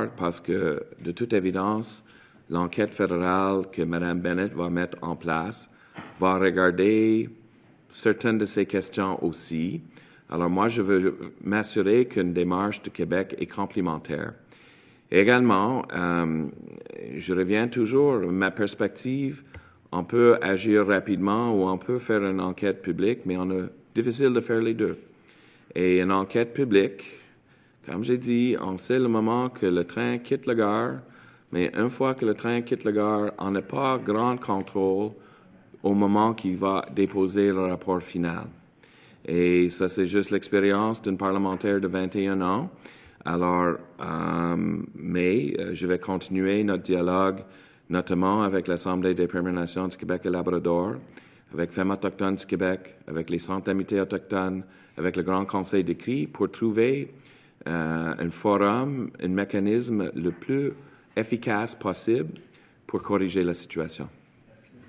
parce que, de toute évidence, l'enquête fédérale que Mme Bennett va mettre en place va regarder certaines de ces questions aussi. Alors moi, je veux m'assurer qu'une démarche de Québec est complémentaire. Également, je reviens toujours, ma perspective, on peut agir rapidement ou on peut faire une enquête publique, mais on est difficile de faire les deux. Et une enquête publique, comme j'ai dit, on sait le moment que le train quitte la gare, mais une fois que le train quitte la gare, on n'a pas grand contrôle au moment qu'il va déposer le rapport final. Et ça, c'est juste l'expérience d'une parlementaire de 21 ans. Alors, mais je vais continuer notre dialogue, notamment avec l'Assemblée des Premières Nations du Québec et Labrador, avec Femmes autochtones du Québec, avec les Centres d'amitié autochtones, avec le Grand Conseil des CRI, pour trouver un forum, un mécanisme le plus efficace possible pour corriger la situation.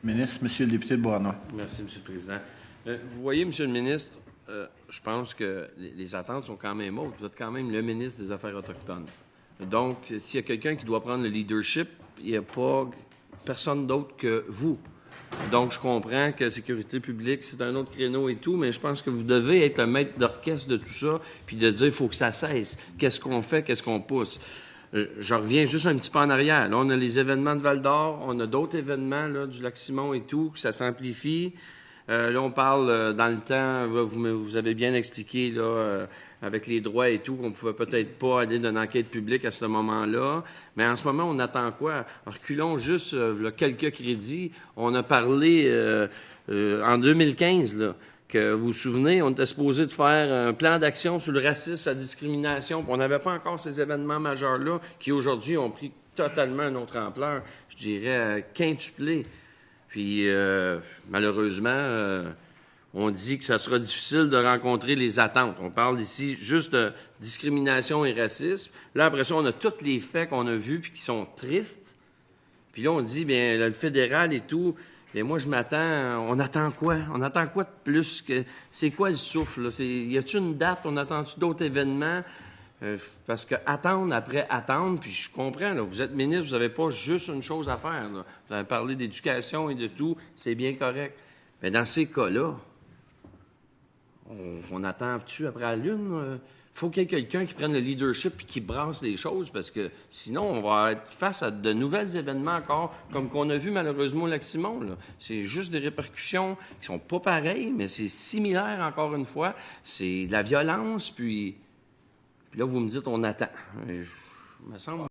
Ministre, Monsieur le député de Beauharnois. Merci, Monsieur le Président. Vous voyez, Monsieur le ministre, je pense que les attentes sont quand même hautes. Vous êtes quand même le ministre des Affaires autochtones. Donc, s'il y a quelqu'un qui doit prendre le leadership, il n'y a pas personne d'autre que vous. Donc, je comprends que sécurité publique, c'est un autre créneau et tout, mais je pense que vous devez être le maître d'orchestre de tout ça, puis de dire, il faut que ça cesse. Qu'est-ce qu'on fait? Qu'est-ce qu'on pousse? Je reviens juste un petit peu en arrière. Là, on a les événements de Val-d'Or, on a d'autres événements là, du Lac-Simon et tout, que ça s'amplifie. Là, on parle dans le temps, vous avez bien expliqué là, avec les droits et tout, qu'on pouvait peut-être pas aller d'une enquête publique à ce moment-là. Mais en ce moment, on attend quoi? Reculons juste quelques crédits. On a parlé en 2015, là, que vous vous souvenez, on était supposé de faire un plan d'action sur le racisme, la discrimination. On n'avait pas encore ces événements majeurs-là qui, aujourd'hui, ont pris totalement une autre ampleur, je dirais quintuplé. Puis, malheureusement, on dit que ça sera difficile de rencontrer les attentes. On parle ici juste de discrimination et racisme. Là, après ça, on a tous les faits qu'on a vus puis qui sont tristes. Puis là, on dit, bien, le fédéral et tout, bien, moi, je m'attends... On attend quoi? On attend quoi de plus? C'est quoi le souffle, là? Y a-t-il une date? On attend-tu d'autres événements? Parce que attendre après attendre, puis je comprends, là, vous êtes ministre, vous n'avez pas juste une chose à faire. Là. Vous avez parlé d'éducation et de tout, c'est bien correct. Mais dans ces cas-là, on attend-tu après la Lune? Il faut qu'il y ait quelqu'un qui prenne le leadership et qui brasse les choses, parce que sinon, on va être face à de nouveaux événements encore, comme qu'on a vu malheureusement au Lac-Simon. Là. C'est juste des répercussions qui sont pas pareilles, mais c'est similaire encore une fois. C'est de la violence, puis là, vous me dites, on attend. Il me semble...